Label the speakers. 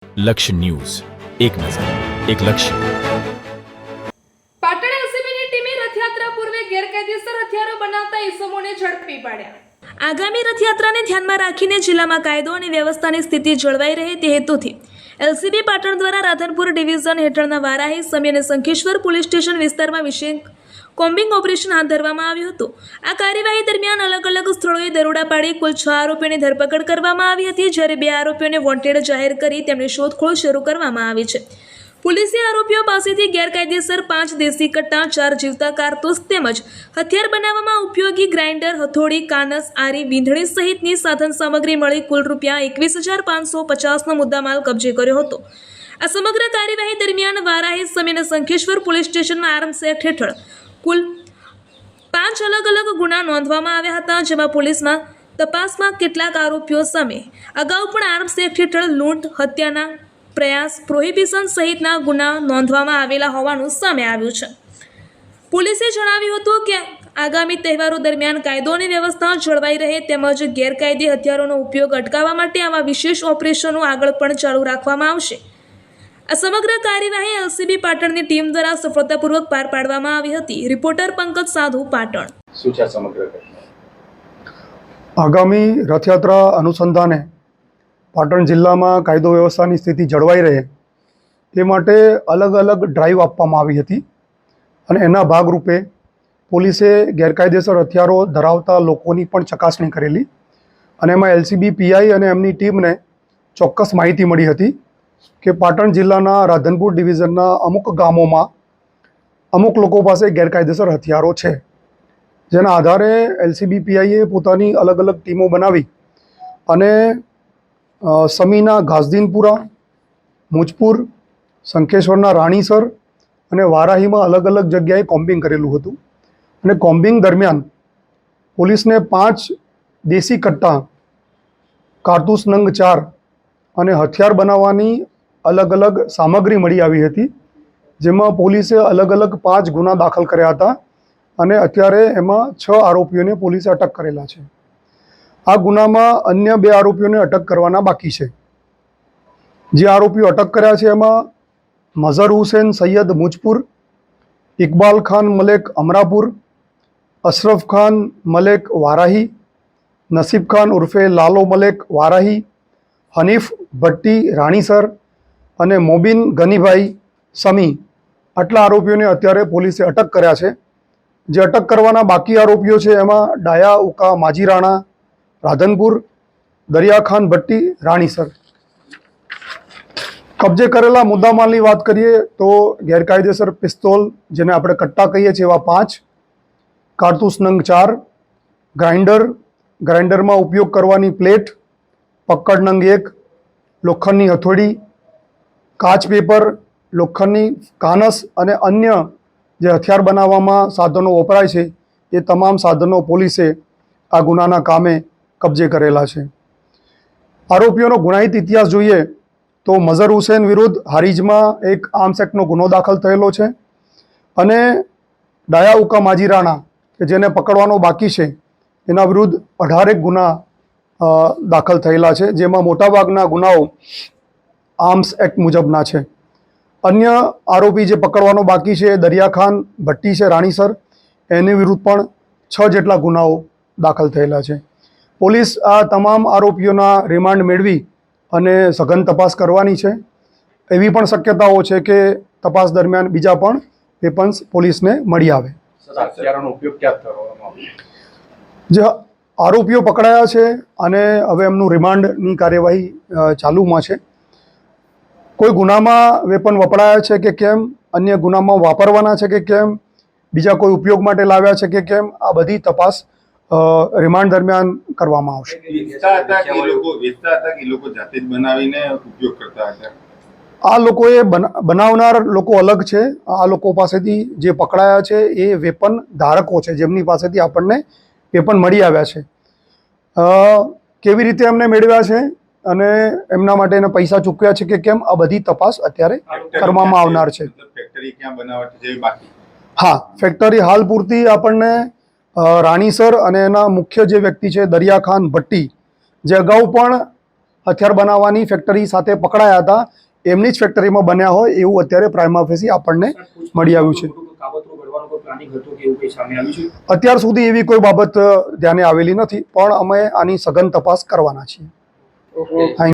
Speaker 1: લક્ષ્ય ન્યૂઝ, એક નજર, એક લક્ષ્ય.
Speaker 2: પાટણ એલસીબીની ટીમે રથયાત્રા પૂર્વે ગેરકાયદેસર હથિયારો બનાવતા ઇસમોને ઝડપી પાડ્યા. આગામી રથયાત્રાને ધ્યાનમાં રાખીને જિલ્લામાં કાયદો અને વ્યવસ્થાની સ્થિતિ જળવાઈ રહે તે હેતુથી એલસીબી પાટણ દ્વારા રાધનપુર ડિવિઝન હેઠળના વારાહી, સમી અને શંખેશ્વર પોલીસ સ્ટેશન વિસ્તારમાં વિશેષ કોમ્બિંગ ઓપરેશન હાથ ધરવામાં આવ્યું હતું. આ કાર્યવાહી દરમિયાન અલગ અલગ સ્થળોએ દરોડા પાડી કુલ 6 આરોપીઓની ધરપકડ કરવામાં આવી હતી, જ્યારે 2 આરોપીઓને વોન્ટેડ જાહેર કરી તેમની શોધખોળ શરૂ કરવામાં આવી છે. પોલીસે આરોપીઓ પાસેથી ગેરકાયદેસર 5 દેશી કટ્ટા, 4 જીવતા કારતૂસ તેમજ હથિયાર બનાવવામાં ઉપયોગી ગ્રાઇન્ડર, હથોડી, કાનસ, આરી, વીંધણી સહિતની સાધન સામગ્રી મળી કુલ રૂપિયા 21,550નો મુદ્દામાલ કબજે કર્યો હતો. આ સમગ્ર કાર્યવાહી દરમિયાન વારાહી, સમી અને શંખેશ્વર પોલીસ સ્ટેશનમાં આર્મ્સ એક્ટ હેઠળ કુલ 5 અલગ ગુના નોંધવામાં આવ્યા હતા, જેમાં પોલીસમાં તપાસમાં કેટલાક આરોપીઓ સામે અગાઉ પણ આર્મ્સ એક્ટ હેઠળ લૂંટ, હત્યાના પ્રયાસ, પ્રોહિબિશન સહિતના ગુના નોંધવામાં આવેલા હોવાનું સામે આવ્યું છે. પોલીસે જણાવ્યું હતું કે આગામી તહેવારો દરમિયાન કાયદો અને વ્યવસ્થા જળવાઈ રહે તેમજ ગેરકાયદે હથિયારોનો ઉપયોગ અટકાવવા માટે આવા વિશેષ ઓપરેશનો આગળ પણ ચાલુ રાખવામાં આવશે. આ સમગ્ર કાર્યવાહી એલસીબી પાટણની ટીમ દ્વારા સફળતાપૂર્વક પાર પાડવામાં આવી હતી. રિપોર્ટર પંકજ સાધુ, પાટણ.
Speaker 3: શું છે સમગ્ર ઘટના?
Speaker 4: આગામી રથયાત્રા અનુસંધાને પાટણ જિલ્લામાં કાયદો વ્યવસ્થાની સ્થિતિ જળવાઈ રહે તે માટે અલગ અલગ ડ્રાઈવ આપવામાં આવી હતી અને એના ભાગરૂપે પોલીસે ગેરકાયદેસર હથિયારો ધરાવતા લોકોની પણ ચકાસણી કરેલી અને એમાં એલસીબી પીઆઈ અને એમની ટીમને ચોક્કસ માહિતી મળી હતી કે પાટણ જિલ્લાના રાધનપુર ડિવિઝનના અમુક ગામોમાં અમુક લોકો પાસે ગેરકાયદેસર હથિયારો છે, જેના આધારે એલસીબી પીઆઈએ પોતાની અલગ અલગ ટીમો બનાવી અને સમીના ઘાસદીનપુરા, મુજપુર, શંખેશ્વરના રાણીસર અને વારાહીમાં અલગ અલગ જગ્યાએ કોમ્બિંગ કરેલું હતું. અને કોમ્બિંગ દરમિયાન પોલીસને 5 દેશી કટ્ટા, કારતૂસ નંગ 4 અને હથિયાર બનાવવાની અલગ અલગ સામગ્રી મળી આવી હતી, જેમાં પોલીસે અલગ અલગ 5 ગુના દાખલ કર્યા હતા અને અત્યારે એમાં 6 આરોપીઓને પોલીસે અટક કરેલા છે. આ ગુનામાં અન્ય 2 આરોપીઓને અટક કરવાના બાકી છે. જે આરોપીઓ અટક કર્યા છે એમાં મઝહર હુસૈન સૈયદ મુજપુર, ઇકબાલ ખાન મલેક અમરાપુર, અશરફ ખાન મલેક વારાહી, નસીબ ખાન ઉર્ફે લાલો મલેક વારાહી, હનીફ ભટ્ટી રાણીસર અને મોબિન ગનીભાઈ સમી, આટલા આરોપીઓને અત્યારે પોલીસે અટક કર્યા છે. જે અટક કરવાના બાકી આરોપીઓ છે એમાં ડાયા ઉકા માજીરાણા રાધનપુર, દરિયાખાન ભટ્ટી રાણીસર. કબજે કરેલા મુદ્દામાલની વાત કરીએ તો ગેરકાયદેસર પિસ્તોલ, જેને આપણે કટ્ટા કહીએ છીએ, એવા 5, કારતૂસ નંગ 4, ગ્રાઇન્ડરમાં ઉપયોગ કરવાની પ્લેટ, પક્કડ નંગ 1, લોખંડની હથોડી, કાચ પેપર, લોખંડની કાનસ અને અન્ય જે હથિયાર બનાવવામાં સાધનો વપરાય છે એ તમામ સાધનો પોલીસે આ ગુનાના કામે કબજે કરેલા છે. આરોપીઓનો ગુનાહિત ઇતિહાસ જોઈએ તો મઝહર હુસૈન વિરુદ્ધ હારીજમાં એક આર્મ્સ એક્ટનો ગુનો દાખલ થયેલો છે અને ડાયા ઉકા માજીરાણા કે જેને પકડવાનો બાકી છે એના વિરુદ્ધ 18 ગુના દાખલ થયેલા છે, જેમાં મોટાભાગના ગુનાઓ આર્મ્સ એક્ટ મુજબના છે. અન્ય આરોપી જે પકડવાનો બાકી છે દરિયાખાન ભટ્ટી છે રાણીસર, એની વિરુદ્ધ પણ 6 જેટલા ગુનાઓ દાખલ થયેલા છે. પોલીસ આ તમામ આરોપીઓના રિમાન્ડ મેળવી અને સઘન તપાસ કરવાની છે. એવી પણ શક્યતાઓ છે કે તપાસ દરમિયાન બીજા પણ વેપન્સ પોલીસને મળી આવે.
Speaker 3: હથિયારોનો ઉપયોગ ક્યાં કરવામાં આવ્યો?
Speaker 4: જે આરોપીઓ પકડાયા છે અને હવે એમનું રિમાન્ડની કાર્યવાહી ચાલુમાં છે. કોઈ ગુનામાં વેપન વપરાયા છે કે કેમ, અન્ય ગુનામાં વાપરવાના છે કે કેમ, બીજા કોઈ ઉપયોગ માટે લાવ્યા છે કે કેમ, આ બધી તપાસ રિમાન્ડ દરમિયાન કરવામાં આવશે.
Speaker 5: વેચતા હતા કે લોકો જાતે જ બનાવીને ઉપયોગ કરતા હતા?
Speaker 4: આ લોકોએ બનાવનાર લોકો અલગ છે. આ લોકો પાસેથી જે પકડાયા છે એ વેપન ધારકો છે, જેમની પાસેથી આપણને વેપન મળી આવ્યા છે. કેવી રીતે એમને મેળવ્યા છે અને એમના માટે એને પૈસા ચૂકવ્યા છે કે કેમ, આ બધી તપાસ અત્યારે કરવામાં આવનાર છે.
Speaker 5: ફેક્ટરી ક્યાં બનાવટ જેવી બાકી?
Speaker 4: હા, ફેક્ટરી હાલ પૂરતી આપણને રાણીસર અને એના મુખ્ય જે વ્યક્તિ છે દરિયાખાન ભટ્ટી, જે અગાઉ પણ હથિયાર બનાવવાની ફેક્ટરી સાથે પકડાયા હતા એમની જ ફેક્ટરીમાં બન્યા હોય એવું અત્યારે પ્રાઇમા ફેસી આપણને મળી આવ્યું છે. અત્યાર સુધી એવી કોઈ બાબત ધ્યાને આવેલી નથી, પણ અમે આની સઘન તપાસ કરવાના છીએ.